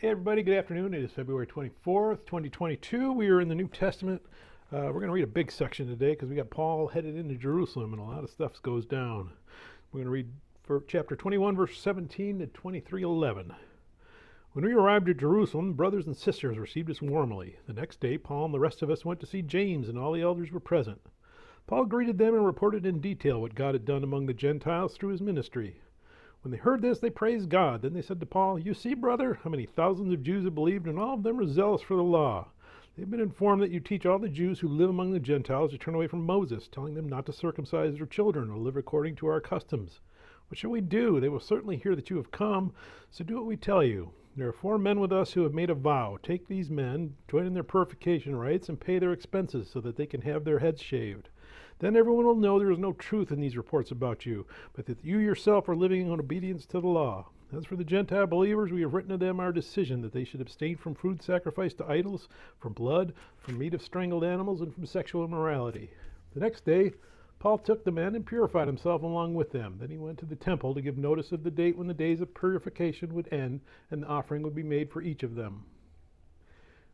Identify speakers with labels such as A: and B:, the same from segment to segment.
A: Hey everybody, good afternoon. It is February 24th, 2022. We are in the New Testament. We're going to read a big section today because we got Paul headed into Jerusalem and a lot of stuff goes down. We're going to read for chapter 21, verse 17 to 23:11. When we arrived at Jerusalem, brothers and sisters received us warmly. The next day, Paul and the rest of us went to see James, and all the elders were present. Paul greeted them and reported in detail what God had done among the Gentiles through his ministry. When they heard this, they praised God. Then they said to Paul, "You see, brother, how many thousands of Jews have believed, and all of them are zealous for the law. They've been informed that you teach all the Jews who live among the Gentiles to turn away from Moses, telling them not to circumcise their children or live according to our customs. What shall we do? They will certainly hear that you have come, so do what we tell you. There are 4 men with us who have made a vow. Take these men, join in their purification rites, and pay their expenses so that they can have their heads shaved. Then everyone will know there is no truth in these reports about you, but that you yourself are living in obedience to the law. As for the Gentile believers, we have written to them our decision that they should abstain from food sacrificed to idols, from blood, from meat of strangled animals, and from sexual immorality." The next day, Paul took the men and purified himself along with them. Then he went to the temple to give notice of the date when the days of purification would end, and the offering would be made for each of them.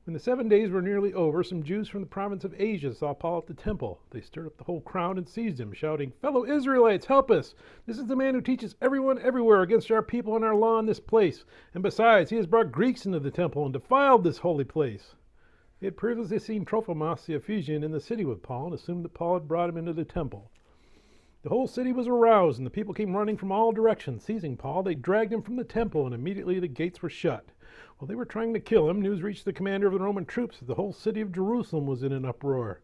A: When the 7 days were nearly over, some Jews from the province of Asia saw Paul at the temple. They stirred up the whole crowd and seized him, shouting, "Fellow Israelites, help us! This is the man who teaches everyone everywhere against our people and our law in this place. And besides, he has brought Greeks into the temple and defiled this holy place." They had previously seen Trophimus the Ephesian in the city with Paul and assumed that Paul had brought him into the temple. The whole city was aroused, and the people came running from all directions. Seizing Paul, they dragged him from the temple, and immediately the gates were shut. While they were trying to kill him, news reached the commander of the Roman troops that the whole city of Jerusalem was in an uproar.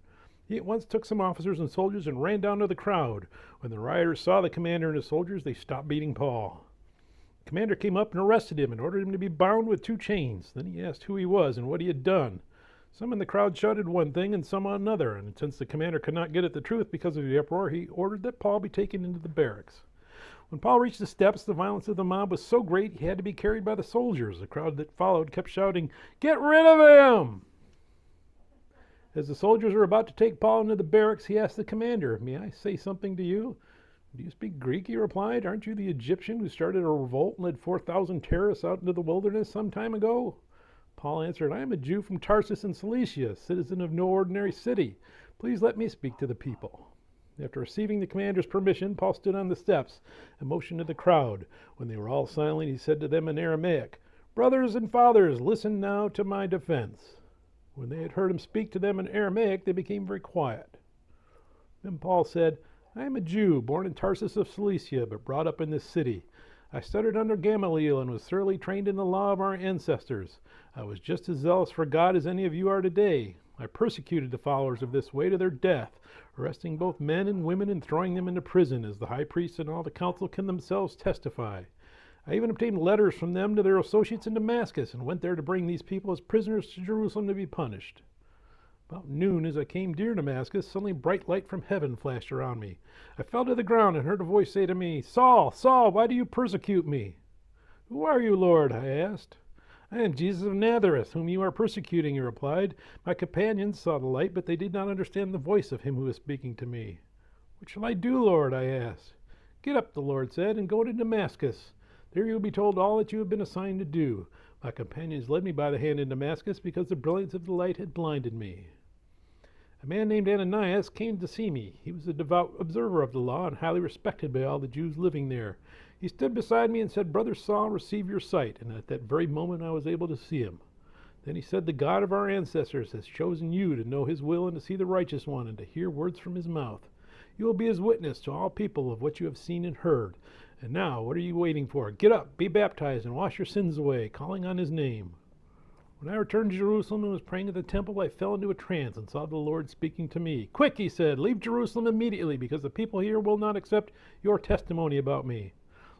A: He at once took some officers and soldiers and ran down to the crowd. When the rioters saw the commander and his soldiers, they stopped beating Paul. The commander came up and arrested him and ordered him to be bound with 2 chains. Then he asked who he was and what he had done. Some in the crowd shouted one thing and some another, and since the commander could not get at the truth because of the uproar, he ordered that Paul be taken into the barracks. When Paul reached the steps, the violence of the mob was so great he had to be carried by the soldiers. The crowd that followed kept shouting, "Get rid of him!" As the soldiers were about to take Paul into the barracks, he asked the commander, "May I say something to you?" "Do you speak Greek?" he replied. "Aren't you the Egyptian who started a revolt and led 4,000 terrorists out into the wilderness some time ago?" Paul answered, "I am a Jew from Tarsus in Cilicia, citizen of no ordinary city. Please let me speak to the people." After receiving the commander's permission, Paul stood on the steps and motioned to the crowd. When they were all silent, he said to them in Aramaic, "Brothers and fathers, listen now to my defense." When they had heard him speak to them in Aramaic, they became very quiet. Then Paul said, "I am a Jew, born in Tarsus of Cilicia, but brought up in this city. I studied under Gamaliel and was thoroughly trained in the law of our ancestors. I was just as zealous for God as any of you are today. I persecuted the followers of this way to their death, arresting both men and women and throwing them into prison, as the high priests and all the council can themselves testify. I even obtained letters from them to their associates in Damascus and went there to bring these people as prisoners to Jerusalem to be punished. About noon, as I came near Damascus, suddenly a bright light from heaven flashed around me. I fell to the ground and heard a voice say to me, 'Saul, Saul, why do you persecute me?' 'Who are you, Lord?' I asked. 'I am Jesus of Nazareth, whom you are persecuting,' he replied. My companions saw the light, but they did not understand the voice of him who was speaking to me. 'What shall I do, Lord?' I asked. 'Get up,' the Lord said, 'and go to Damascus. There you will be told all that you have been assigned to do.' My companions led me by the hand in Damascus because the brilliance of the light had blinded me. A man named Ananias came to see me. He was a devout observer of the law and highly respected by all the Jews living there. He stood beside me and said, 'Brother Saul, receive your sight.' And at that very moment I was able to see him. Then he said, 'The God of our ancestors has chosen you to know his will and to see the righteous one and to hear words from his mouth. You will be his witness to all people of what you have seen and heard. And now, what are you waiting for? Get up, be baptized, and wash your sins away, calling on his name.' When I returned to Jerusalem and was praying at the temple, I fell into a trance and saw the Lord speaking to me. 'Quick,' he said, 'leave Jerusalem immediately, because the people here will not accept your testimony about me.'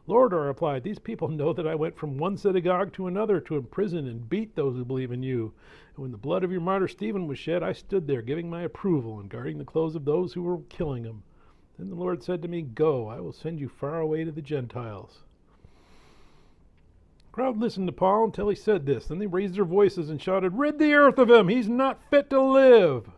A: 'Lord,' I replied, 'these people know that I went from one synagogue to another to imprison and beat those who believe in you. And when the blood of your martyr Stephen was shed, I stood there giving my approval and guarding the clothes of those who were killing him. Then the Lord said to me, Go, I will send you far away to the Gentiles.'" The crowd listened to Paul until he said this. Then they raised their voices and shouted, "Rid the earth of him! He's not fit to live!"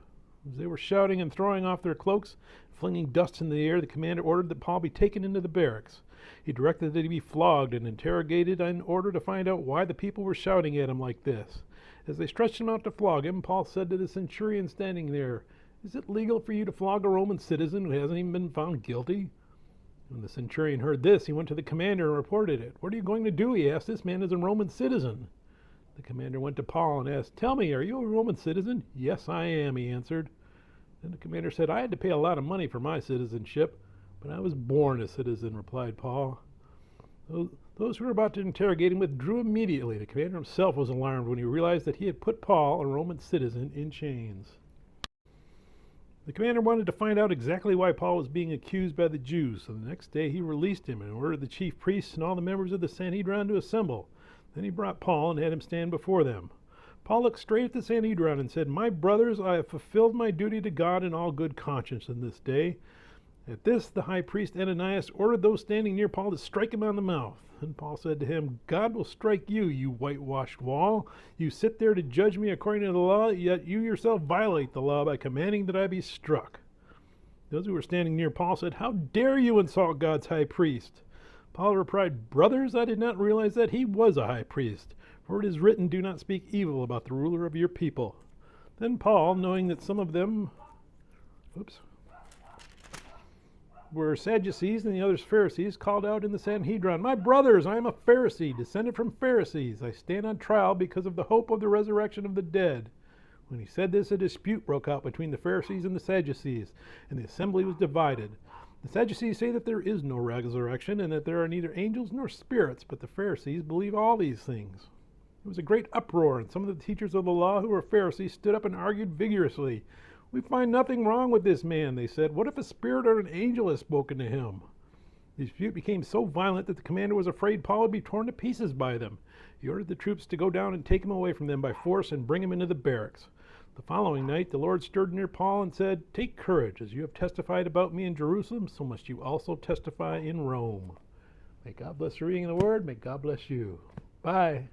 A: As they were shouting and throwing off their cloaks, flinging dust in the air, the commander ordered that Paul be taken into the barracks. He directed that he be flogged and interrogated in order to find out why the people were shouting at him like this. As they stretched him out to flog him, Paul said to the centurion standing there, "Is it legal for you to flog a Roman citizen who hasn't even been found guilty?" When the centurion heard this, he went to the commander and reported it. "What are you going to do?" he asked. "This man is a Roman citizen." The commander went to Paul and asked, "Tell me, are you a Roman citizen?" "Yes, I am," he answered. Then the commander said, "I had to pay a lot of money for my citizenship, but I was born a citizen," replied Paul. Those who were about to interrogate him withdrew immediately. The commander himself was alarmed when he realized that he had put Paul, a Roman citizen, in chains. The commander wanted to find out exactly why Paul was being accused by the Jews, so the next day he released him and ordered the chief priests and all the members of the Sanhedrin to assemble. Then he brought Paul and had him stand before them. Paul looked straight at the Sanhedrin and said, "My brothers, I have fulfilled my duty to God in all good conscience in this day." At this, the high priest Ananias ordered those standing near Paul to strike him on the mouth. And Paul said to him, "God will strike you, you whitewashed wall. You sit there to judge me according to the law, yet you yourself violate the law by commanding that I be struck." Those who were standing near Paul said, "How dare you insult God's high priest?" Paul replied, "Brothers, I did not realize that he was a high priest. For it is written, 'Do not speak evil about the ruler of your people.'" Then Paul, knowing that some of them were Sadducees and the others Pharisees, called out in the Sanhedrin, "My brothers, I am a Pharisee, descended from Pharisees. I stand on trial because of the hope of the resurrection of the dead." When he said this, a dispute broke out between the Pharisees and the Sadducees, and the assembly was divided. The Sadducees say that there is no resurrection and that there are neither angels nor spirits, but the Pharisees believe all these things. There was a great uproar, and some of the teachers of the law who were Pharisees stood up and argued vigorously. "We find nothing wrong with this man," they said. "What if a spirit or an angel has spoken to him?" The dispute became so violent that the commander was afraid Paul would be torn to pieces by them. He ordered the troops to go down and take him away from them by force and bring him into the barracks. The following night, the Lord stirred near Paul and said, "Take courage, as you have testified about me in Jerusalem, so must you also testify in Rome." May God bless the reading of the word. May God bless you. Bye.